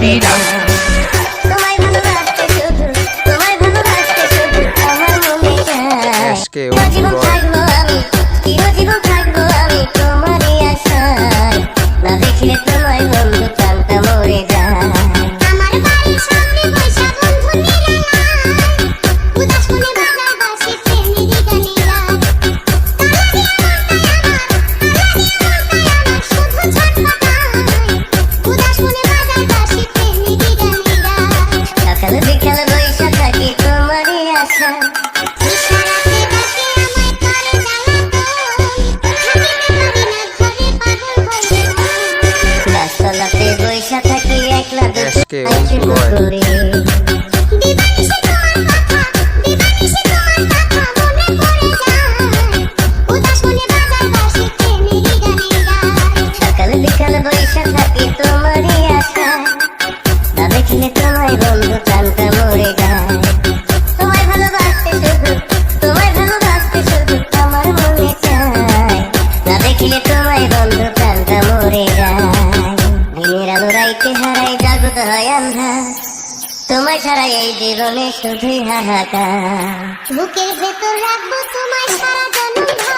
মরে যায়। তোমায় ভালোবাসতে শুধু, তোমায় ভালোবাসতে শুধু আমার মনে চায়। চিরজীবন থাকবো আমি, চিরজীবন থাকবো আমি তোমারই আশায়। না দেখলে তোমায় বন্ধু প্রাণটা মরে যায়। আমার বাড়ির সামনে বৈশা বন্ধু নিরালায়, উদাস মনে বাজায় বাঁশি প্রেমেরই গানে গায়। তালা দিয়া মনটায় আমার, শুধু ছটফটায়, উদাস মনে বাজায় বাঁশি প্রেমেরই গানে গায়। সকাল বিকাল বৈশা থাকি তোমারই আশায়। ইশারাতে ডাকে আমায় করে জ্বালাতন, থাকিতে পারি না ঘরে পাগল হয়ে মন। গাছতলাতে বৈশা থাকি একলা আজকে দুঃখ করে। দিবানিশি তোমার কথা, দিবানিশি তোমার কথা মনে পড়ে যায়, উদাস মনে বাজায় বাঁশি প্রেমেরই গানে গায়। সকাল বিকাল বৈশা থাকি তোমারই আশায়। না দেখলে তোমায় বন্ধু প্রাণটা মরে যায়। তোমায় ভালোবাসতে শুধু, তোমায় ভালোবাসতে শুধু আমার মনে চায়। না দেখলে তোমায় বন্ধু প্রাণটা মরে যায়। দিনের আলো রাইতে হারাই জাগত হয় আন্ধার, তোমায় ছাড়া এই জীবনে শুধুই হাহাকার। বুকের ভেতর রাখবো তোমায় সারা জনম।